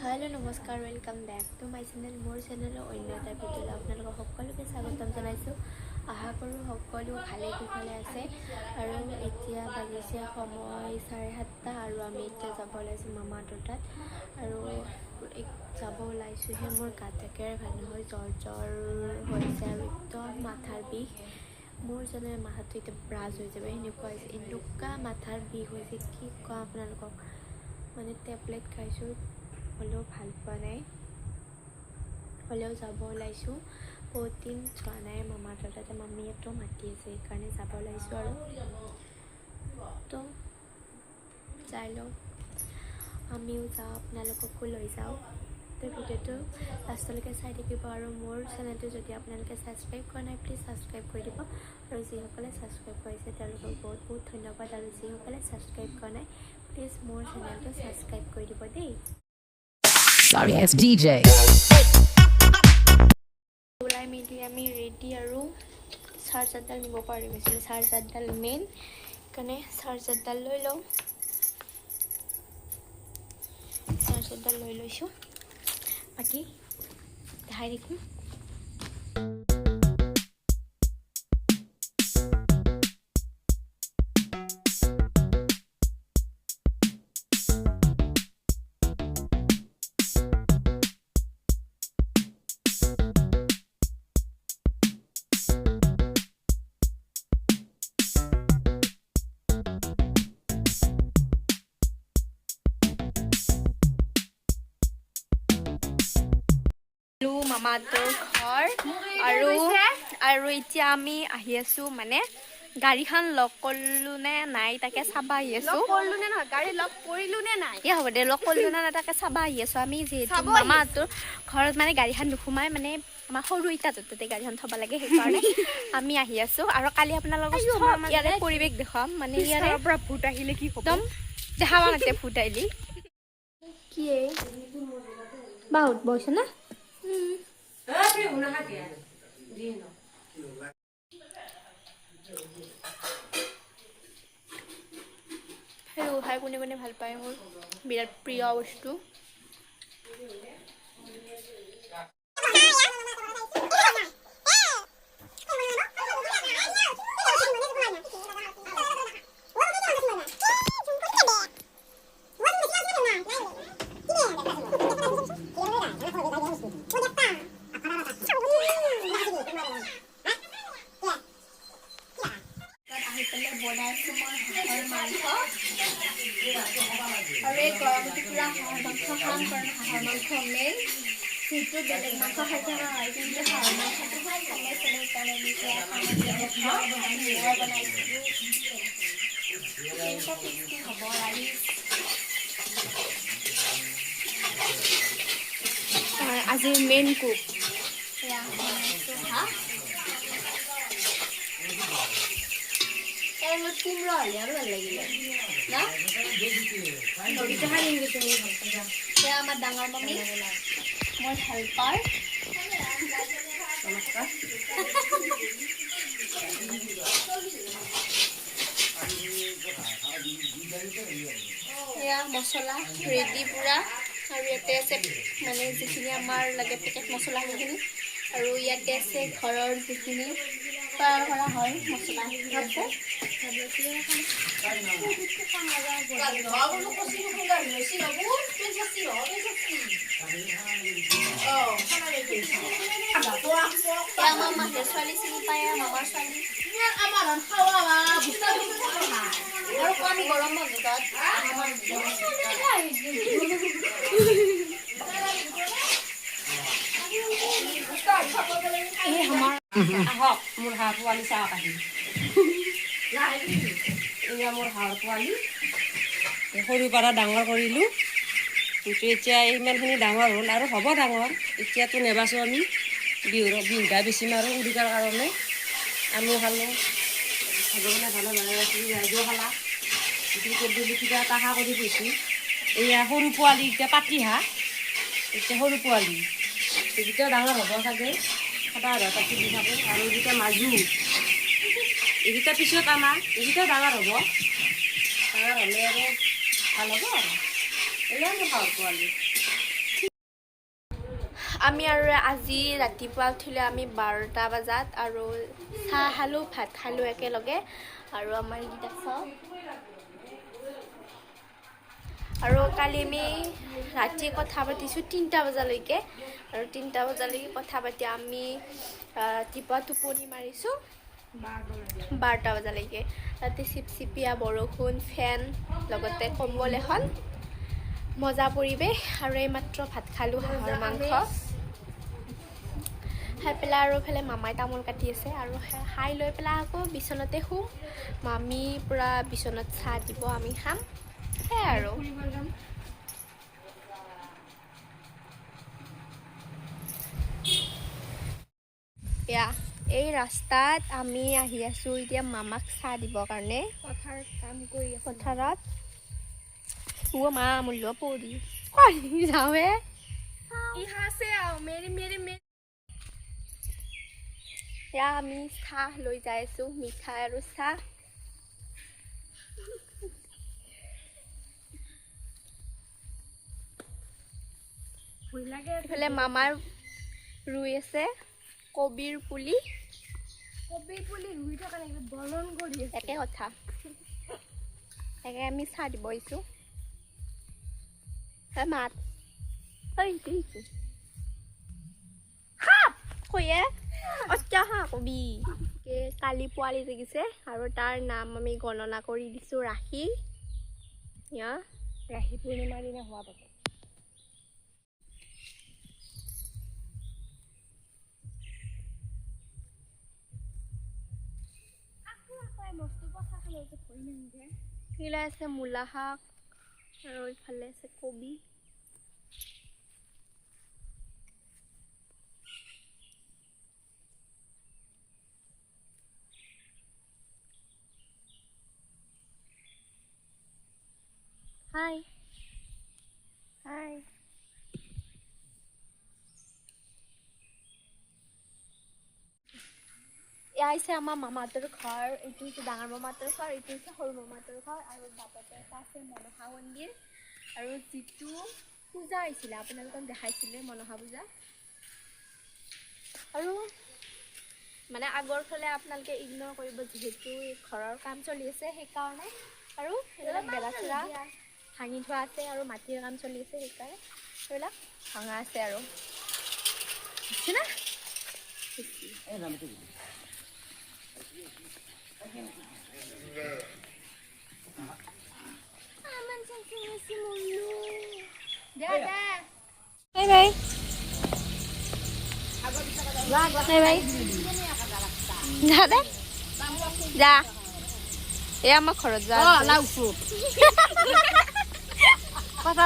Hello नमस्कार welcome back to my channel मोर channel अन्य এটা ভিডিঅ'লৈ আপোনালোকক সকলোকে স্বাগতম জনাইছোঁ। আশা কৰোঁ সকলো ভালে কুশলে আছে আৰু এতিয়া বাজিছে সময় 7:30 আৰু আমি এতিয়া যাব ওলাইছোঁ মামাহঁতৰ তাত আৰু যাব ওলাইছোঁহে। মোৰ গাত একেবাৰে ভাল নহয়, জ্বৰ হৈছে আৰু একদম মাথাৰ বিষ। মোৰ যেনে মাথাটো এতিয়া ব্ৰাজ হৈ যাব সেনেকুৱা হৈছে, এনেকুৱা মাথাৰ বিষ হৈছে কি কোৱা আপোনালোকক। মানে টেবলেট খাইছোঁ হ'লেও ভাল পোৱা নাই, হ'লেও যাব ওলাইছোঁ। বহুত দিন যোৱা নাই মামাহঁতৰ তাতে, মামীহঁতেও মাতি আছে সেইকাৰণে যাব ওলাইছোঁ আৰু তো যাই লওঁ, আমিও যাওঁ আপোনালোককো লৈ যাওঁ। তো ভিডিঅ'টো লাষ্টলৈকে চাই থাকিব আৰু মোৰ চেনেলটো যদি আপোনালোকে ছাবস্ক্ৰাইব কৰা নাই প্লিজ ছাবস্ক্ৰাইব কৰি দিব আৰু যিসকলে ছাবস্ক্ৰাইব কৰিছে তেওঁলোকক বহুত বহুত ধন্যবাদ আৰু যিসকলে ছাবস্ক্ৰাইব কৰা নাই প্লিজ মোৰ চেনেলটো ছাবস্ক্ৰাইব কৰি দিব দেই। Sorry, it's DJ. ওলাই মেলি আমি ৰেডি আৰু চাৰ্জাৰডাল নিব পাৰি গৈছিলোঁ, চাৰ্জাৰডাল মেইন সেইকাৰণে চাৰ্জাৰডাল লৈ লওঁ। চাৰ্জাৰডাল লৈ লৈছোঁ, বাকী দেখাই দেখোঁ। মামাহঁতৰ ঘৰ আৰু এতিয়া আমি আহি আছোঁ, মানে গাড়ীখন লক কৰিলোঁ নে নাই তাকে চাবা আহি আছোঁ। গাড়ী লগ কৰিলোঁ নে নাই? হ'ব দে, লক কৰিলোঁ নে নাই তাকে চাবা আহি আছোঁ আমি। যিহেতু মামাহঁতৰ ঘৰত মানে গাড়ীখন নোসোমাই, মানে আমাৰ সৰু ইটাতে তাতে গাড়ীখন থ'ব লাগে, সেইকাৰণে আমি আহি আছোঁ। আৰু কালি আপোনালোকক ইয়াৰে পৰিৱেশ দেখুৱাম, মানে ইয়াৰে পৰা ভূত আহিলে কি হ'ব? একদম দেখাব নাতে ভূত আহিলি কি বাহুত বৈছে না। সেই খাই কোনে কোনে ভাল পায়, মোৰ বিৰাট প্ৰিয় বস্তু। বনাইছোঁ মই হাঁহৰ মাংস আৰু এই গৰমটো পূৰা হাঁহৰ মাংস খাম, কাৰণ হাঁহৰ মাংস মেইন। যিহেতু বেলেগ মাংস খাই থকা হয় কিন্তু হাঁহৰ মাংসটো খাই ভালে চলে, সেইকাৰণে বনাইছিলোঁ। কেনেকুৱা টেষ্টি হ'ব ৰাইচ। আজিৰ মেইন কুক এয়া বনাইছোঁ হাঁহ। কোমৰা হ'লে আৰু ভাল লাগিলে না। এয়া আমাৰ ডাঙৰ মামী, মোৰ হেল্পাৰ। এয়া মছলা ৰেডি পূৰা, আৰু ইয়াতে আছে মানে যিখিনি আমাৰ লাগে পেকেট মছলা সেইখিনি, আৰু ইয়াতে আছে ঘৰৰ যিখিনি তৈয়াৰ কৰা হয় মছলা সেইখিনি আছে। আমাৰ মাহীৰ ছোৱালী চিনি পায়, মামাৰ ছোৱালী আৰু আমি গৰম বন্ধত আহক মোৰ হাঁহ পোৱালি চাওক আহি। এয়া মোৰ হাঁহৰ পোৱালি, সৰুৰ পৰা ডাঙৰ কৰিলোঁ, কিন্তু এতিয়া ইমানখিনি ডাঙৰ হ'ল আৰু হ'ব ডাঙৰ। এতিয়াতো নেবাচোঁ আমি, বিহুদা বেচিম আৰু উৰুকাৰ কাৰণে। আমিও খালোঁ, ভগৱানে ভালে ভালে ৰাখি ৰাইজেও খালা। ক্ৰিকেট বুলি কিবা এটা হাঁহ কৰি থৈছোঁ। এয়া সৰু পোৱালি, এতিয়া পাতি হাঁহ, এতিয়া সৰু পোৱালি এইকেইটা ডাঙৰ হ'ব চাগে, সদায় আধা পাতি দি থাকোঁ। আৰু এইকেইটা মাজু, এইকেইটা পিছত আমাৰ এইকেইটা ডাঙৰ হ'ব, ডাঙৰ হ'লে আৰু ভাল হ'ব আৰু। এয়া মোৰ হাঁহৰ পোৱালি। আমি আৰু আজি ৰাতিপুৱা উঠিলে আমি 12টা বজাত আৰু চাহ খালোঁ ভাত খালোঁ একেলগে আৰু আমাৰ এইকেইটা চাওঁ আৰু কালি আমি ৰাতি কথা পাতিছোঁ 3টা বজালৈকে আৰু 3টা বজালৈকে কথা পাতি আমি ৰাতিপুৱা টোপনি মাৰিছোঁ 12টা বজালৈকে ৰাতি চিপচিপিয়া বৰষুণ ফেন লগতে কম্বল এখন মজা পৰিৱেশ আৰু এইমাত্ৰ ভাত খালোঁ হাঁহৰ মাংস খাই পেলাই আৰু এইফালে মামাই তামোল কাটি আছে আৰু খাই লৈ পেলাই আকৌ বিচনাতে শুম মামী পূৰা বিচনাত চাহ দিব আমি খাম সেয়াই আৰু এয়া এই ৰাস্তাত আমি আহি আছোঁ এতিয়া মামাক চাহ দিবৰ কাৰণে পথাৰত কাম কৰি আছে পথাৰত মা মূল্য পৰি যাওঁহে यहाँ से आओ मेरे मेरे मेरे এয়া আমি চাহ লৈ যাই আছোঁ মিঠাই আৰু চাহ ভুল লাগে এইফালে মামাৰ ৰুই আছে কবিৰ পুলি কবি পুলি ৰুই থকা নাই বলন কৰি আছে একে কথা তাকে আমি চাহ দিব আহিছোঁ মাত কয়ে অত্যাহা কবি কালি পোৱালি জগিছে আৰু তাৰ নাম আমি গণনা কৰি দিছোঁ ৰাখি ৰাখি পূৰ্ণিমাৰ দিনা হোৱা পাব সিলাই আছে মূলা শাক আৰু ইফালে আছে কবি হাই হাই এয়া হৈছে আমাৰ মামাহঁতৰ ঘৰ এইটো হৈছে ডাঙৰ মামাহঁতৰ ঘৰ এইটো হৈছে সৰু মামাহঁতৰ ঘৰ আৰু বাটতে এটা আছে মনসা মন্দিৰ আৰু যিটো পূজা আহিছিলে আপোনালোকক দেখাইছিলে মনসা পূজা আৰু মানে আগৰ ফালে আপোনালোকে ইগন'ৰ কৰিব যিহেতু ঘৰৰ কাম চলি আছে সেইকাৰণে আৰু এইবিলাক বেৰা চেৰা ভাঙি থোৱা আছে আৰু মাটিৰ কাম চলি আছে সেইকাৰণে এইবিলাক ভাঙা আছে আৰু বুজিছে না Bye bye. Bye bye. যা দে যা এই আমাৰ ঘৰত যা কথা